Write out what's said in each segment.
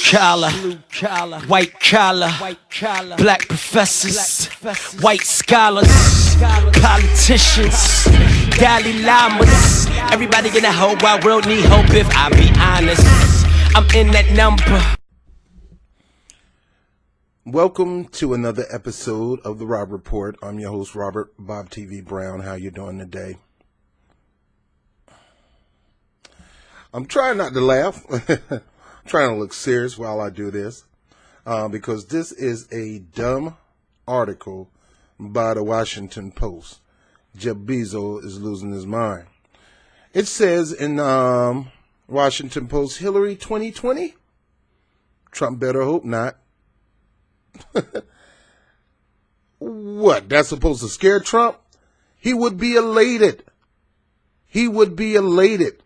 collar, white collar, black professors, white scholars, politicians, Dalai Lamas. Everybody in the whole wide world need hope if I be honest. I'm in that number. Welcome to another episode of the Rob Report. I'm your host, Robert Bob TV Brown. How you doing today? I'm trying not to laugh. I'm trying to look serious while I do this because this is a dumb article by the Washington Post. Jeff Bezos is losing his mind. It says in Washington Post, Hillary 2020? Trump better hope not. What? That's supposed to scare Trump? He would be elated. He would be elated.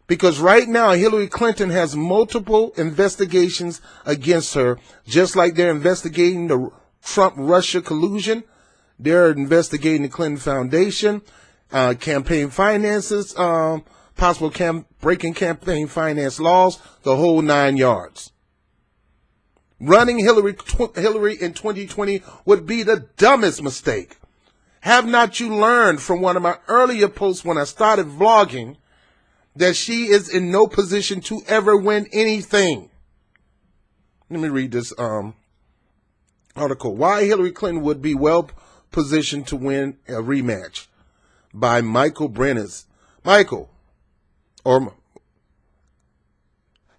Because right now, Hillary Clinton has multiple investigations against her, just like they're investigating the Trump-Russia collusion. They're investigating the Clinton Foundation, campaign finances, possible breaking campaign finance laws, the whole 9 yards. Running Hillary in 2020 would be the dumbest mistake. Have not you learned from one of my earlier posts when I started vlogging that she is in no position to ever win anything? Let me read this article. Why Hillary Clinton would be well positioned to win a rematch by Michael Brennan. Michael, or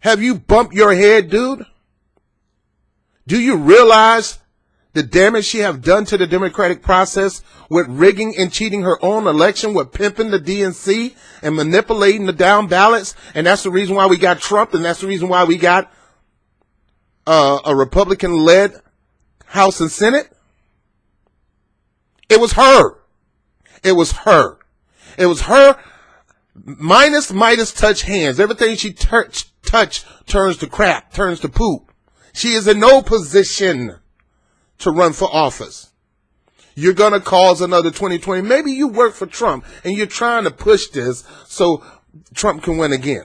have you bumped your head, dude? Do you realize the damage she have done to the democratic process with rigging and cheating her own election, with pimping the DNC and manipulating the down ballots? And that's the reason why we got Trump, and that's the reason why we got a Republican-led House and Senate. It was her. It was her. It was her minus Midas touch hands. Everything she touch turns to crap, turns to poop. She is in no position to run for office. You're going to cause another 2020. Maybe you work for Trump and you're trying to push this so Trump can win again.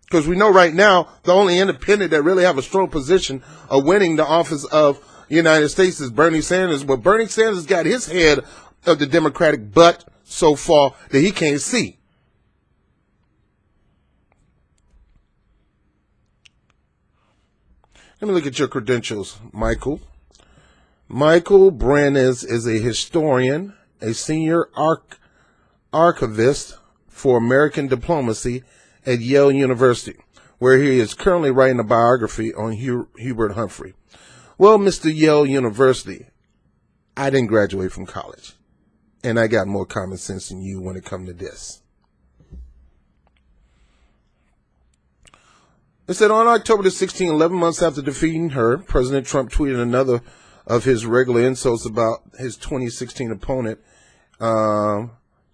Because we know right now the only independent that really have a strong position of winning the office of the United States is Bernie Sanders. But Bernie Sanders got his head of the Democratic butt so far that he can't see. Let me look at your credentials, Michael. Michael Brennan is a historian, a senior archivist for American diplomacy at Yale University, where he is currently writing a biography on Hubert Humphrey. Well, Mr. Yale University, I didn't graduate from college, and I got more common sense than you when it comes to this. It said on October the 16th, 11 months after defeating her, President Trump tweeted another of his regular insults about his 2016 opponent,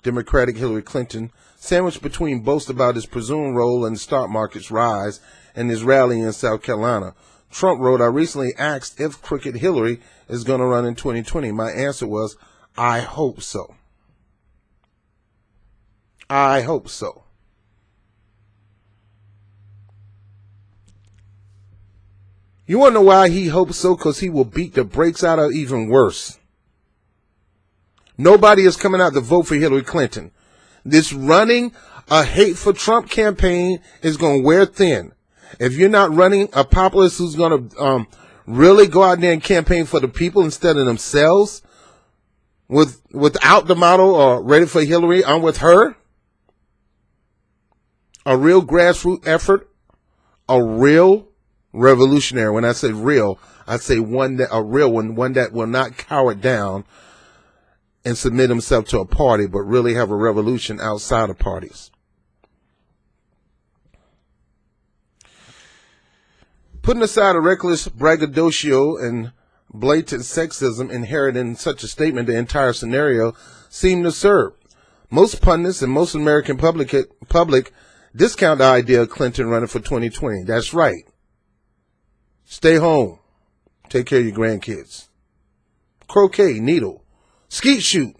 Democratic Hillary Clinton, sandwiched between boasts about his presumed role in the stock market's rise and his rally in South Carolina. Trump wrote, I recently asked if crooked Hillary is going to run in 2020. My answer was, I hope so. I hope so. You want to know why he hopes so? Because he will beat the brakes out of even worse. Nobody is coming out to vote for Hillary Clinton. This running a hate for Trump campaign is going to wear thin. If you're not running a populist who's going to really go out there and campaign for the people instead of themselves, without the model or ready for Hillary, I'm with her. A real grassroots effort, a real revolutionary. When I say real, I say a real one that will not cower down and submit himself to a party, but really have a revolution outside of parties. Putting aside a reckless braggadocio and blatant sexism inherent in such a statement, the entire scenario seemed to serve. Most pundits and most American public discount the idea of Clinton running for 2020. That's right. Stay home. Take care of your grandkids. Croquet, needle, skeet shoot,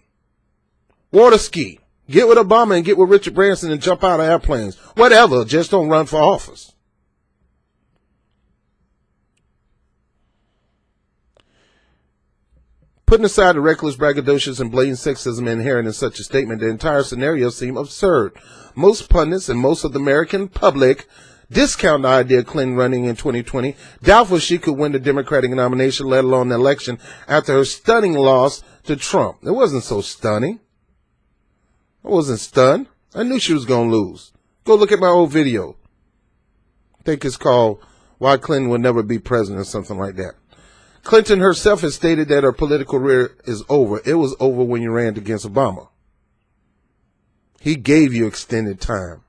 water ski. Get with Obama and get with Richard Branson and jump out of airplanes. Whatever, just don't run for office. Putting aside the reckless braggadocious and blatant sexism inherent in such a statement, the entire scenario seemed absurd. Most pundits and most of the American public discount the idea of Clinton running in 2020, doubtful she could win the Democratic nomination, let alone the election, after her stunning loss to Trump. It wasn't so stunning. I wasn't stunned. I knew she was going to lose. Go look at my old video. I think it's called Why Clinton Will Never Be President or something like that. Clinton herself has stated that her political career is over. It was over when you ran against Obama. He gave you extended time.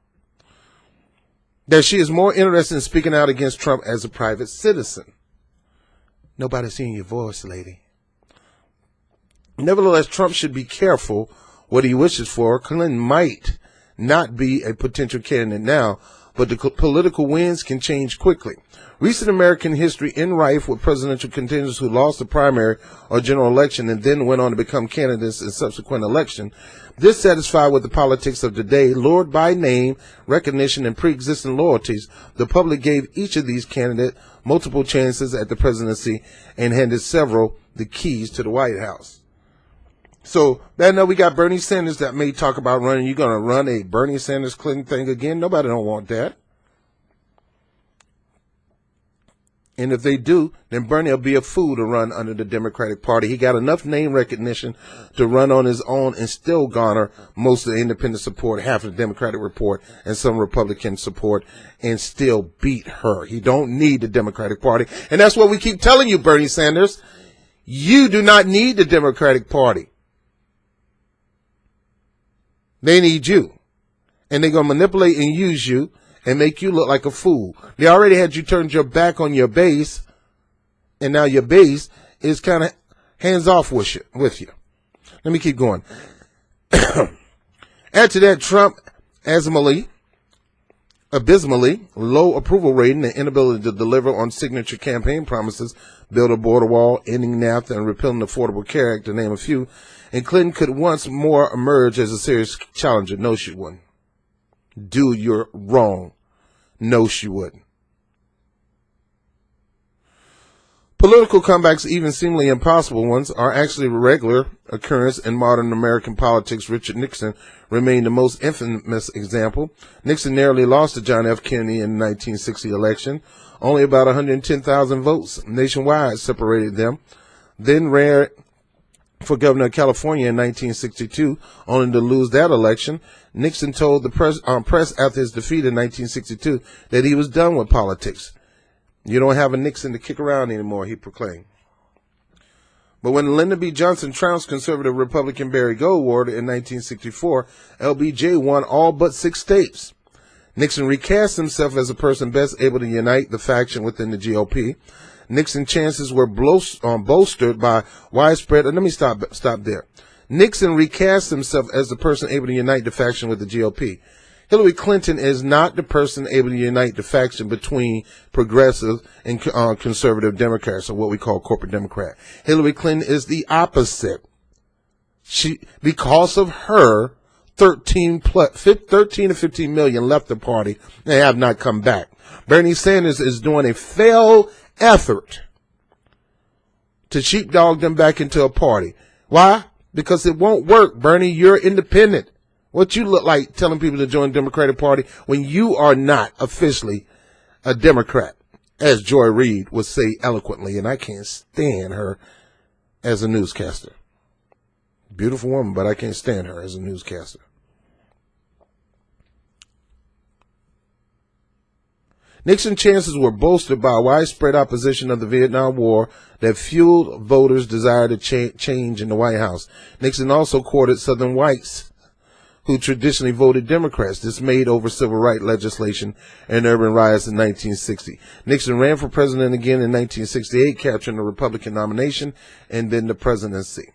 That she is more interested in speaking out against Trump as a private citizen. Nobody's hearing your voice, lady. Nevertheless, Trump should be careful what he wishes for. Clinton might not be a potential candidate now, but the political winds can change quickly. Recent American history in rife with presidential contenders who lost the primary or general election and then went on to become candidates in subsequent election. Dissatisfied with the politics of today, lured by name, recognition, and pre-existing loyalties, the public gave each of these candidates multiple chances at the presidency and handed several the keys to the White House. So, now we got Bernie Sanders that may talk about running. You're going to run a Bernie Sanders Clinton thing again? Nobody don't want that. And if they do, then Bernie will be a fool to run under the Democratic Party. He got enough name recognition to run on his own and still garner most of the independent support, half of the Democratic report, and some Republican support, and still beat her. He don't need the Democratic Party. And that's what we keep telling you, Bernie Sanders. You do not need the Democratic Party. They need you. And they're going to manipulate and use you and make you look like a fool. They already had you turned your back on your base, and now your base is kind of hands off with you. Let me keep going. Add to that Trump abysmally low approval rating and inability to deliver on signature campaign promises, build a border wall, ending NAFTA, and repealing the Affordable Care Act, to name a few. And Clinton could once more emerge as a serious challenger. No, she wouldn't. Dude, you're wrong. No, she wouldn't. Political comebacks, even seemingly impossible ones, are actually a regular occurrence in modern American politics. Richard Nixon remained the most infamous example. Nixon narrowly lost to John F. Kennedy in the 1960 election. Only about 110,000 votes nationwide separated them. Then ran for governor of California in 1962, only to lose that election. Nixon told the press after his defeat in 1962 that he was done with politics. You don't have a Nixon to kick around anymore, he proclaimed. But when Lyndon B. Johnson trounced conservative Republican Barry Goldwater in 1964, LBJ won all but 6 states. Nixon recast himself as a person best able to unite the faction within the GOP. Nixon's chances were bolstered by widespread. Let me stop there. Nixon recast himself as the person able to unite the faction with the GOP. Hillary Clinton is not the person able to unite the faction between progressive and conservative Democrats, or what we call corporate Democrat. Hillary Clinton is the opposite. Because of her, 13 to 15 million left the party and have not come back. Bernie Sanders is doing a failed effort to sheepdog them back into a party. Why? Because it won't work, Bernie. You're independent. What you look like telling people to join the Democratic Party when you are not officially a Democrat, as Joy Reid would say eloquently, and I can't stand her as a newscaster. Beautiful woman, but I can't stand her as a newscaster. Nixon's chances were bolstered by widespread opposition of the Vietnam War that fueled voters' desire to change in the White House. Nixon also courted Southern whites who traditionally voted Democrats, dismayed over civil rights legislation and urban riots in 1960. Nixon ran for president again in 1968, capturing the Republican nomination and then the presidency.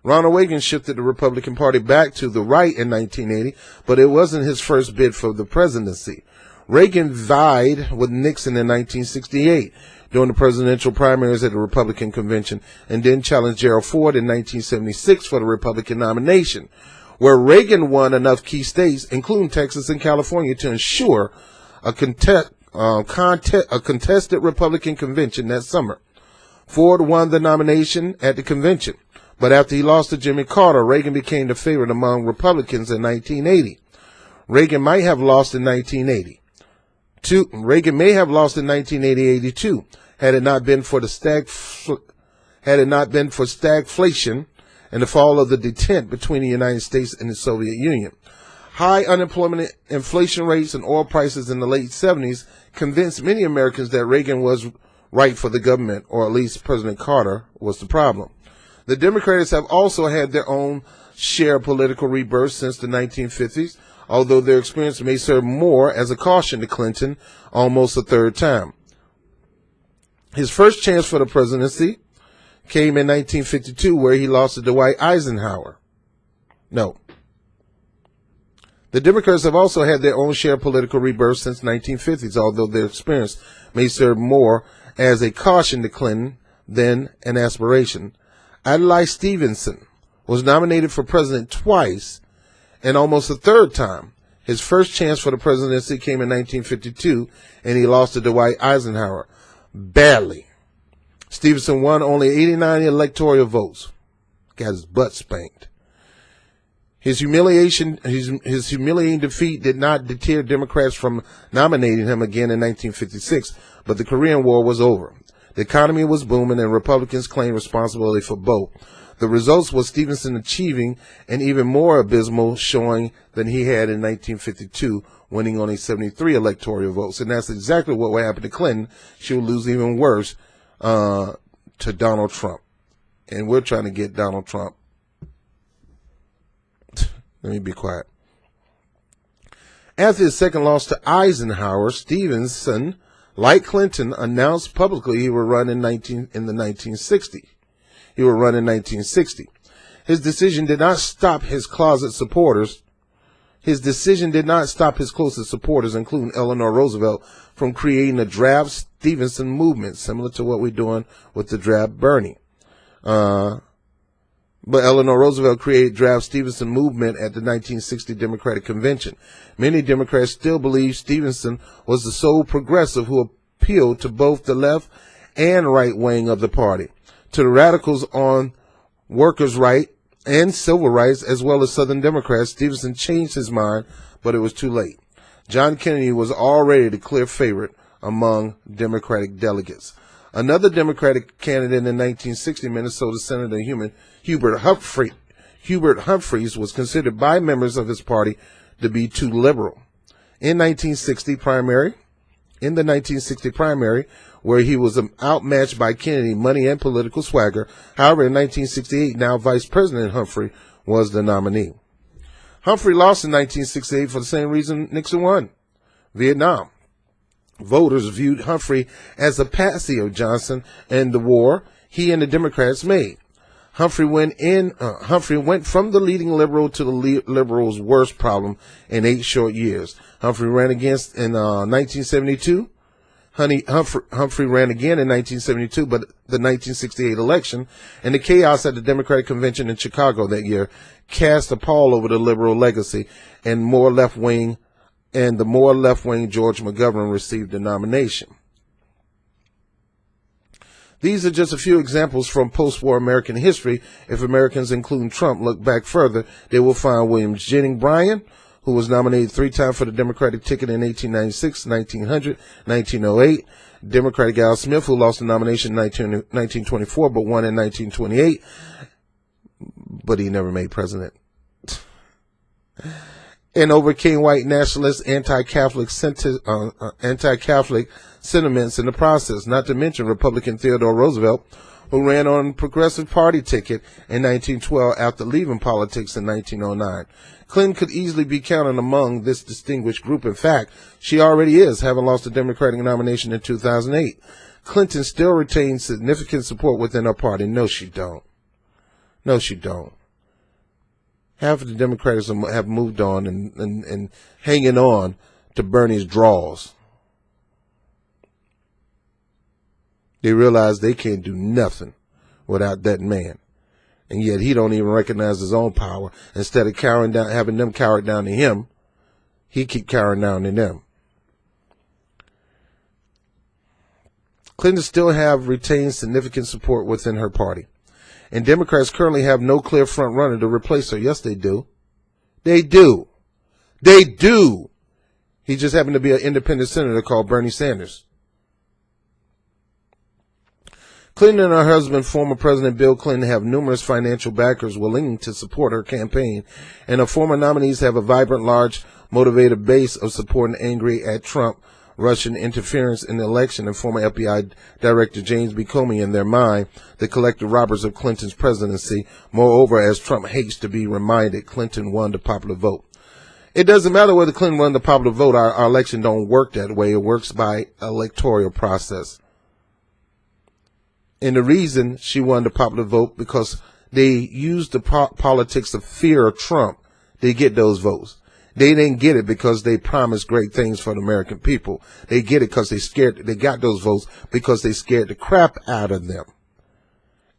Ronald Reagan shifted the Republican Party back to the right in 1980, but it wasn't his first bid for the presidency. Reagan vied with Nixon in 1968 during the presidential primaries at the Republican convention, and then challenged Gerald Ford in 1976 for the Republican nomination, where Reagan won enough key states, including Texas and California, to ensure a contested Republican convention that summer. Ford won the nomination at the convention, but after he lost to Jimmy Carter, Reagan became the favorite among Republicans in 1980. Reagan might have lost in 1980. Reagan may have lost in 1980-82 had it not been for stagflation and the fall of the detente between the United States and the Soviet Union. High unemployment, inflation rates, and oil prices in the late 70s convinced many Americans that Reagan was right for the government, or at least President Carter was the problem. The Democrats have also had their own share of political rebirth since the 1950s, although their experience may serve more as a caution to Clinton almost a third time. His first chance for the presidency came in 1952, where he lost to Dwight Eisenhower. No. The Democrats have also had their own share of political rebirth since the 1950s, although their experience may serve more as a caution to Clinton than an aspiration. Adlai Stevenson was nominated for president twice and almost a third time. His first chance for the presidency came in 1952, and he lost to Dwight Eisenhower. Barely. Stevenson won only 89 electoral votes. Got his butt spanked. His humiliating defeat did not deter Democrats from nominating him again in 1956, but the Korean War was over. The economy was booming, and Republicans claimed responsibility for both. The results was Stevenson achieving an even more abysmal showing than he had in 1952, winning only 73 electoral votes. And that's exactly what would happen to Clinton. She would lose even worse to Donald Trump. And we're trying to get Donald Trump. Let me be quiet. After his second loss to Eisenhower, Stevenson, like Clinton, announced publicly he would run in the 1960s. He would run in 1960. His decision did not stop his closet supporters. His decision did not stop his closest supporters, including Eleanor Roosevelt, from creating a draft Stevenson movement, similar to what we're doing with the draft Bernie. But Eleanor Roosevelt created draft Stevenson movement at the 1960 Democratic Convention. Many Democrats still believe Stevenson was the sole progressive who appealed to both the left and right wing of the party. To the radicals on workers' rights and civil rights, as well as Southern Democrats, Stevenson changed his mind, but it was too late. John Kennedy was already the clear favorite among Democratic delegates. Another Democratic candidate in 1960, Minnesota Senator Hubert Humphreys, was considered by members of his party to be too liberal. In the 1960 primary, where he was outmatched by Kennedy, money and political swagger. However, in 1968, now Vice President Humphrey was the nominee. Humphrey lost in 1968 for the same reason Nixon won: Vietnam. Voters viewed Humphrey as a patsy of Johnson and the war he and the Democrats made. Humphrey went from the leading liberal to the liberals' worst problem in 8 short years. Humphrey ran against in 1972. Humphrey ran again in 1972, but the 1968 election and the chaos at the Democratic Convention in Chicago that year cast a pall over the liberal legacy, and the more left-wing George McGovern received the nomination. These are just a few examples from post-war American history. If Americans, including Trump, look back further, they will find William Jennings Bryan, who was nominated 3 times for the Democratic ticket in 1896, 1900, 1908. Democratic Al Smith, who lost the nomination in 1924 but won in 1928, but he never made president. And overcame white nationalist anti-Catholic sentiments in the process, not to mention Republican Theodore Roosevelt, who ran on the Progressive Party ticket in 1912 after leaving politics in 1909. Clinton could easily be counted among this distinguished group. In fact, she already is, having lost the Democratic nomination in 2008. Clinton still retains significant support within her party. No, she don't. No, she don't. Half of the Democrats have moved on and hanging on to Bernie's draws. They realize they can't do nothing without that man. And yet he don't even recognize his own power. Instead of having them cower down to him, he keep cowering down to them. Clinton still have retained significant support within her party. And Democrats currently have no clear front runner to replace her. Yes, they do. They do. They do. He just happened to be an independent senator called Bernie Sanders. Clinton and her husband, former President Bill Clinton, have numerous financial backers willing to support her campaign, and her former nominees have a vibrant, large, motivated base of support and angry at Trump, Russian interference in the election, and former FBI Director James B. Comey in their mind, the collective robbers of Clinton's presidency. Moreover, as Trump hates to be reminded, Clinton won the popular vote. It doesn't matter whether Clinton won the popular vote. Our election don't work that way. It works by electoral process. And the reason she won the popular vote, because they used the politics of fear of Trump. They get those votes. They didn't get it because they promised great things for the American people. They get it because they scared. They got those votes because they scared the crap out of them.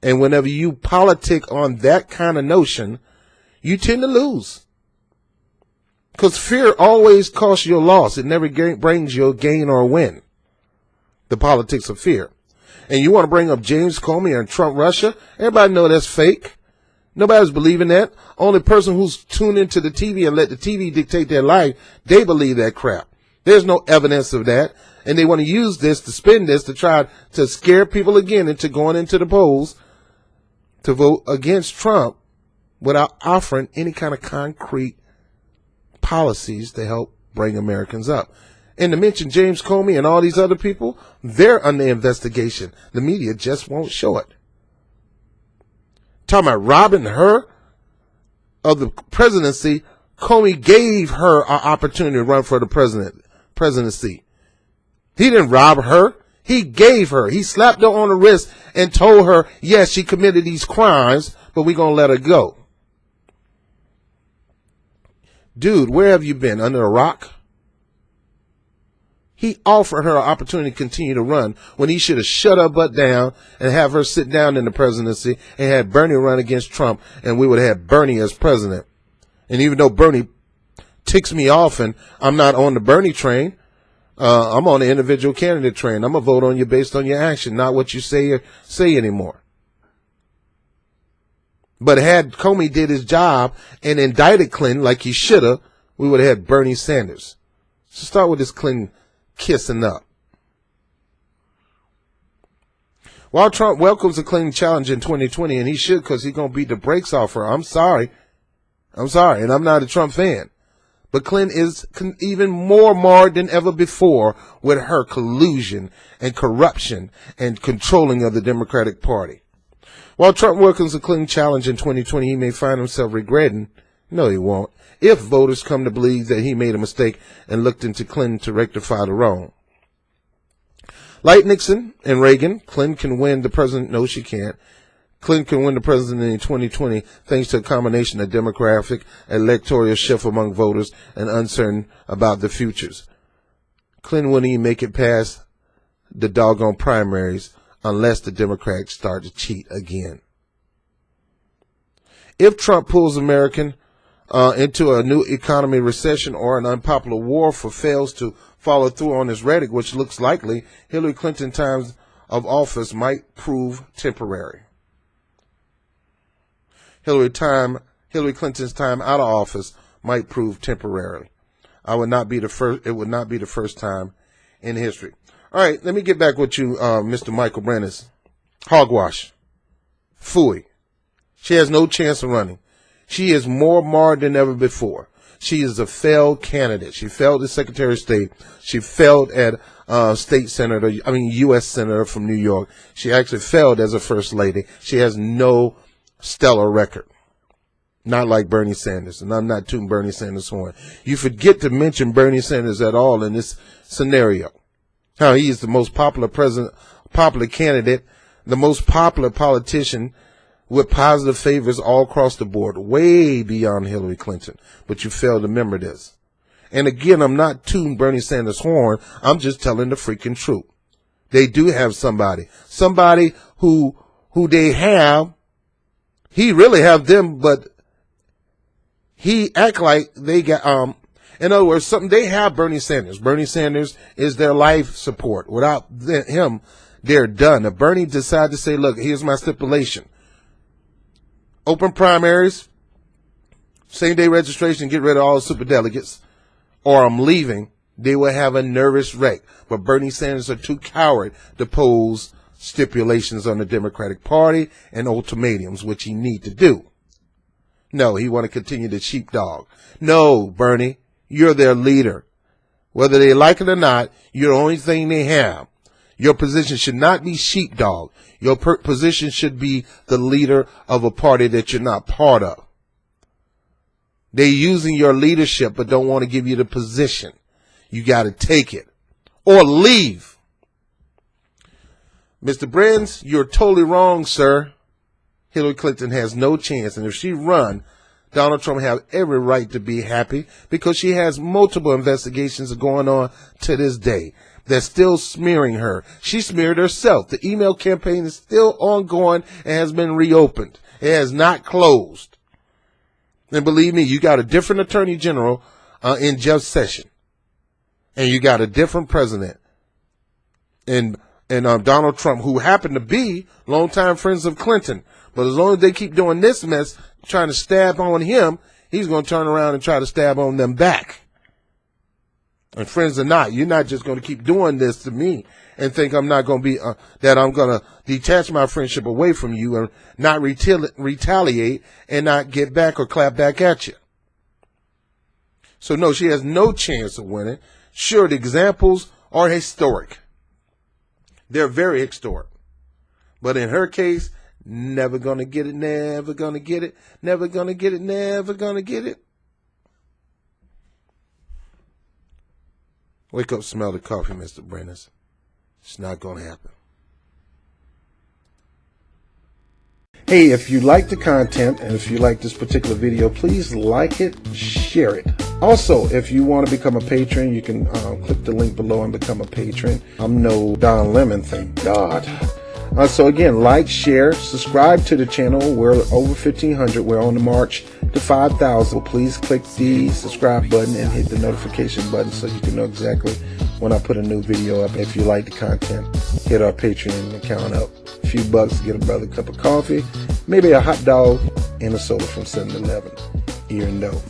And whenever you politic on that kind of notion, you tend to lose. Because fear always costs you a loss. It never brings you a gain or a win. The politics of fear. And you want to bring up James Comey and Trump Russia? Everybody know that's fake. Nobody's believing that. Only person who's tuned into the TV and let the TV dictate their life, they believe that crap. There's no evidence of that. And they want to use this to spin this to try to scare people again into going into the polls to vote against Trump without offering any kind of concrete policies to help bring Americans up. And to mention James Comey and all these other people, they're under investigation. The media just won't show it. Talking about robbing her of the presidency, Comey gave her an opportunity to run for the presidency. He didn't rob her. He gave her. He slapped her on the wrist and told her, yes, she committed these crimes, but we're going to let her go. Dude, where have you been? Under a rock? He offered her an opportunity to continue to run when he should have shut her butt down and have her sit down in the presidency and had Bernie run against Trump, and we would have had Bernie as president. And even though Bernie ticks me off and I'm not on the Bernie train, I'm on the individual candidate train. I'm going to vote on you based on your action, not what you say anymore. But had Comey did his job and indicted Clinton like he should have, we would have had Bernie Sanders. So start with this Clinton kissing up. While Trump welcomes the Clinton challenge in 2020, and he should, because he's going to beat the brakes off her. I'm sorry, and I'm not a Trump fan. But Clinton is even more marred than ever before with her collusion and corruption and controlling of the Democratic Party. While Trump welcomes the Clinton challenge in 2020, he may find himself regretting, no he won't, if voters come to believe that he made a mistake and looked into Clinton to rectify the wrong. Like Nixon and Reagan, Clinton can win the president. No, she can't. Clinton can win the presidency in 2020 thanks to a combination of demographic, electoral shift among voters, and uncertain about the futures. Clinton wouldn't even make it past the doggone primaries unless the Democrats start to cheat again. If Trump pulls American into a new economy recession or an unpopular war fails to follow through on his rhetoric, which looks likely, Hillary Clinton's time of office might prove temporary. Hillary Clinton's time out of office might prove temporary. It would not be the first time in history. All right, let me get back with you, Mr. Michael Brennan. Hogwash. Phooey. She has no chance of running. She is more marred than ever before. She is a failed candidate. She failed as Secretary of State. She failed at U.S. Senator from New York. She actually failed as a First Lady. She has no stellar record. Not like Bernie Sanders. And I'm not tooting Bernie Sanders' horn. You forget to mention Bernie Sanders at all in this scenario. How he is the most popular candidate, the most popular politician with positive favors all across the board, way beyond Hillary Clinton. But you fail to remember this. And again, I'm not tooting Bernie Sanders' horn. I'm just telling the freaking truth. They do have somebody who they have. He really have them, but he act like they got, In other words, they have Bernie Sanders. Bernie Sanders is their life support. Without him, they're done. If Bernie decided to say, look, here's my stipulation. Open primaries, same-day registration, get rid of all the superdelegates, or I'm leaving, they will have a nervous wreck. But Bernie Sanders are too coward to pose stipulations on the Democratic Party and ultimatums, which he need to do. No, he want to continue the sheepdog. No, Bernie, you're their leader. Whether they like it or not, you're the only thing they have. Your position should not be sheepdog. Your position should be the leader of a party that you're not part of. They're using your leadership but don't want to give you the position. You got to take it or leave. Mr. Brins, you're totally wrong, sir. Hillary Clinton has no chance, and if she run, Donald Trump have every right to be happy because she has multiple investigations going on to this day. They're still smearing her. She smeared herself. The email campaign is still ongoing and has been reopened. It has not closed. And believe me, you got a different attorney general in Jeff Sessions, and you got a different president in Donald Trump, who happened to be longtime friends of Clinton. But as long as they keep doing this mess, trying to stab on him, he's going to turn around and try to stab on them back. And friends or not, you're not just going to keep doing this to me and think I'm not going to be, that I'm going to detach my friendship away from you and not retaliate and not get back or clap back at you. So no, she has no chance of winning. Sure, the examples are historic. They're very historic. But in her case, never going to get it, never going to get it, never going to get it, never going to get it. Wake up, smell the coffee, Mr. Brennan. It's not going to happen. Hey, if you like the content and if you like this particular video, please like it, share it. Also, if you want to become a patron, you can click the link below and become a patron. I'm no Don Lemon, thank God. So again, like, share, subscribe to the channel. We're over 1,500. We're on the march to 5,000. Please click the subscribe button and hit the notification button so you can know exactly when I put a new video up. If you like the content, hit our Patreon account up. A few bucks to get a brother a cup of coffee, maybe a hot dog and a soda from 7-Eleven. You know.